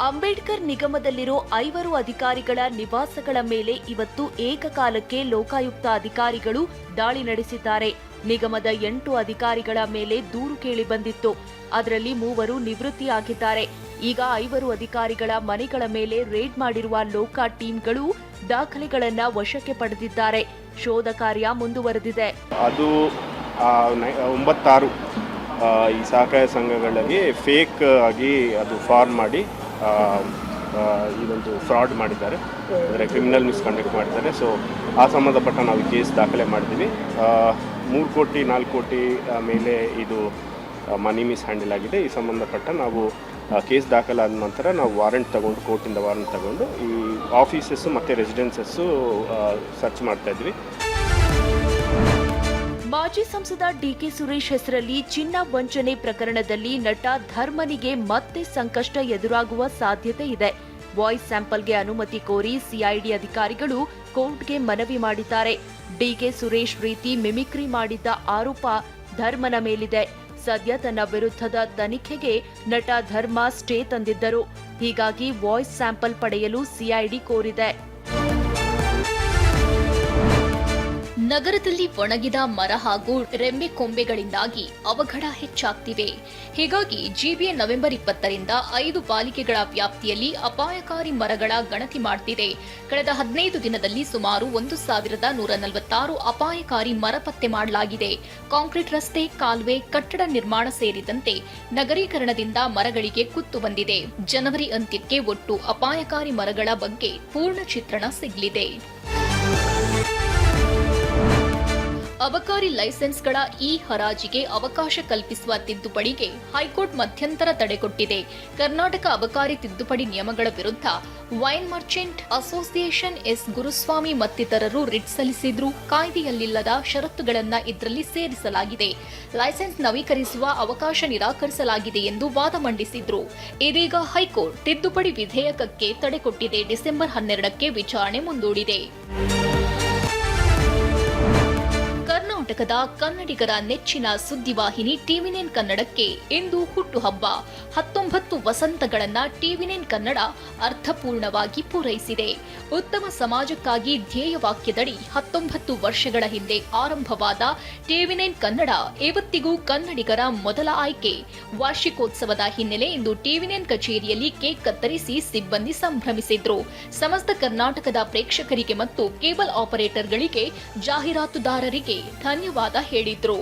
ಅಂಬೇಡ್ಕರ್ ನಿಗಮದಲ್ಲಿರೋ 5 ಅಧಿಕಾರಿಗಳ ನಿವಾಸಗಳ ಮೇಲೆ ಇವತ್ತು ಏಕಕಾಲಕ್ಕೆ ಲೋಕಾಯುಕ್ತ ಅಧಿಕಾರಿಗಳು ದಾಳಿ ನಡೆಸಿದ್ದಾರೆ. ನಿಗಮದ 8 ಅಧಿಕಾರಿಗಳ ಮೇಲೆ ದೂರು ಕೇಳಿ ಬಂದಿತ್ತು. ಅದರಲ್ಲಿ 3 ನಿವೃತ್ತಿಯಾಗಿದ್ದಾರೆ. ಈಗ 5 ಅಧಿಕಾರಿಗಳ ಮನೆಗಳ ಮೇಲೆ ರೇಡ್ ಮಾಡಿರುವ ಲೋಕ ಟೀಮ್ಗಳು ದಾಖಲೆಗಳನ್ನ ವಶಕ್ಕೆ ಪಡೆದಿದ್ದಾರೆ. ಶೋಧ ಕಾರ್ಯ ಮುಂದುವರೆದಿದೆ. ಅದು 96 ಈ ಸಹಕಾರ ಸಂಘಗಳಲ್ಲಿ ಫೇಕ್ ಆಗಿ ಅದು ಫಾರ್ಮ್ ಮಾಡಿ ಇದೊಂದು ಫ್ರಾಡ್ ಮಾಡಿದ್ದಾರೆ, ಅಂದರೆ ಕ್ರಿಮಿನಲ್ ಮಿಸ್ಕಂಡಕ್ಟ್ ಮಾಡಿದ್ದಾರೆ. ಸೊ ಆ ಸಂಬಂಧಪಟ್ಟ ನಾವು ಕೇಸ್ ದಾಖಲೆ ಮಾಡಿದ್ದೀವಿ. 3 ಕೋಟಿ 4 ಕೋಟಿ ಮೇಲೆ ಇದು ಮನಿ ಮಿಸ್ ಹ್ಯಾಂಡಲ್ ಆಗಿದೆ. ಈ ಸಂಬಂಧಪಟ್ಟ ನಾವು ಕೇಸ್ ದಾಖಲಾದ ನಂತರ ನಾವು ವಾರೆಂಟ್ ತಗೊಂಡು, ಕೋರ್ಟಿಂದ ವಾರೆಂಟ್ ತಗೊಂಡು ಈ ಆಫೀಸಸ್ಸು ಮತ್ತು ರೆಸಿಡೆನ್ಸಸ್ಸು ಸರ್ಚ್ ಮಾಡ್ತಾ ಇದ್ವಿ. ಮಾಜಿ ಸಂಸದ ಡಿಕೆ ಸುರೇಶ್ ಹೆಸರಲ್ಲಿ ಚಿನ್ನ ವಂಚನೆ ಪ್ರಕರಣದಲ್ಲಿ ನಟ ಧರ್ಮನಿಗೆ ಮತ್ತೆ ಸಂಕಷ್ಟ ಎದುರಾಗುವ ಸಾಧ್ಯತೆ ಇದೆ. ವಾಯ್ಸ್ ಸ್ಯಾಂಪಲ್ಗೆ ಅನುಮತಿ ಕೋರಿ ಸಿಐಡಿ ಅಧಿಕಾರಿಗಳು ಕೋರ್ಟ್ಗೆ ಮನವಿ ಮಾಡಿದ್ದಾರೆ. ಡಿಕೆ ಸುರೇಶ್ ರೀತಿ ಮಿಮಿಕ್ರಿ ಮಾಡಿದ್ದ ಆರೋಪ ಧರ್ಮನ ಮೇಲಿದೆ. ಸದ್ಯ ತನ್ನ ವಿರುದ್ಧದ ತನಿಖೆಗೆ ನಟ ಧರ್ಮ ಸ್ಟೇ ತಂದಿದ್ದರು. ಹೀಗಾಗಿ ವಾಯ್ಸ್ ಸ್ಯಾಂಪಲ್ ಪಡೆಯಲು ಸಿಐಡಿ ಕೋರಿದೆ. ನಗರದಲ್ಲಿ ಒಣಗಿದ ಮರ ಹಾಗೂ ರೆಂಬೆ ಕೊಂಬೆಗಳಿಂದಾಗಿ ಅವಘಡ ಹೆಚ್ಚಾಗ್ತಿವೆ. ಹೀಗಾಗಿ ಜಿಬಿಎ ನವೆಂಬರ್ 20ರಿಂದ 5 ಪಾಲಿಕೆಗಳ ವ್ಯಾಪ್ತಿಯಲ್ಲಿ ಅಪಾಯಕಾರಿ ಮರಗಳ ಗಣತಿ ಮಾಡುತ್ತಿದೆ. ಕಳೆದ 15 ದಿನದಲ್ಲಿ ಸುಮಾರು 1146 ಅಪಾಯಕಾರಿ ಮರ ಪತ್ತೆ ಮಾಡಲಾಗಿದೆ. ಕಾಂಕ್ರೀಟ್ ರಸ್ತೆ, ಕಾಲುವೆ, ಕಟ್ಟಡ ನಿರ್ಮಾಣ ಸೇರಿದಂತೆ ನಗರೀಕರಣದಿಂದ ಮರಗಳಿಗೆ ಕುತ್ತು ಬಂದಿದೆ. ಜನವರಿ ಅಂತ್ಯಕ್ಕೆ ಒಟ್ಟು ಅಪಾಯಕಾರಿ ಮರಗಳ ಬಗ್ಗೆ ಪೂರ್ಣ ಚಿತ್ರಣ ಸಿಗಲಿದೆ. ಅಬಕಾರಿ ಲೈಸೆನ್ಸ್ಗಳ ಹರಾಜಿಗೆ ಅವಕಾಶ ಕಲ್ಪಿಸುವ ತಿದ್ದುಪಡಿಗೆ ಹೈಕೋರ್ಟ್ ಮಧ್ಯಂತರ ತಡೆ ಕೊಟ್ಟಿದೆ. ಕರ್ನಾಟಕ ಅಬಕಾರಿ ತಿದ್ದುಪಡಿ ನಿಯಮಗಳ ವಿರುದ್ಧ wine merchant association S Guruswamy ಮತ್ತಿತರರು ರಿಟ್ ಸಲ್ಲಿಸಿದ್ರು. ಕಾಯ್ದೆಯಲ್ಲಿಲ್ಲದ ಷರತ್ತುಗಳನ್ನು ಇದರಲ್ಲಿ ಸೇರಿಸಲಾಗಿದೆ. ಲೈಸೆನ್ಸ್ ನವೀಕರಿಸುವ ಅವಕಾಶ ನಿರಾಕರಿಸಲಾಗಿದೆ ಎಂದು ವಾದ ಮಂಡಿಸಿದ್ರು. ಇದೀಗ ಹೈಕೋರ್ಟ್ ತಿದ್ದುಪಡಿ ವಿಧೇಯಕಕ್ಕೆ ತಡೆ ಕೊಟ್ಟಿದೆ. ಡಿಸೆಂಬರ್ 12ಕ್ಕೆ ವಿಚಾರಣೆ ಮುಂದೂಡಿದೆ. ಕರ್ನಾಟಕದ ಕನ್ನಡಿಗರ ನೆಚ್ಚಿನ ಸುದ್ದಿವಾಹಿನಿ ಟಿವಿ9 ಕನ್ನಡಕ್ಕೆ ಇಂದು ಹುಟ್ಟುಹಬ್ಬ. 19 ವಸಂತಗಳನ್ನ ಟಿವಿ9 ಕನ್ನಡ ಅರ್ಥಪೂರ್ಣವಾಗಿ ಪೂರೈಸಿದೆ. ಉತ್ತಮ ಸಮಾಜಕ್ಕಾಗಿ ಧ್ಯೇಯವಾಕ್ಯದಡಿ 19 ವರ್ಷಗಳ ಹಿಂದೆ ಆರಂಭವಾದ ಟಿವಿ9 ಕನ್ನಡ ಇವತ್ತಿಗೂ ಕನ್ನಡಿಗರ ಮೊದಲ ಆಯ್ಕೆ. ವಾರ್ಷಿಕೋತ್ಸವದ ಹಿನ್ನೆಲೆ ಇಂದು ಟಿವಿ9 ಕಚೇರಿಯಲ್ಲಿ ಕೇಕ್ ಕತ್ತರಿಸಿ ಸಿಬ್ಬಂದಿ ಸಂಭ್ರಮಿಸಿದ್ರು. ಸಮಸ್ತ ಕರ್ನಾಟಕದ ಪ್ರೇಕ್ಷಕರಿಗೆ ಮತ್ತು ಕೇಬಲ್ ಆಪರೇಟರ್ಗಳಿಗೆ, ಜಾಹೀರಾತುದಾರರಿಗೆ ಧನ್ಯವಾದ ಹೇಳಿದ್ರು.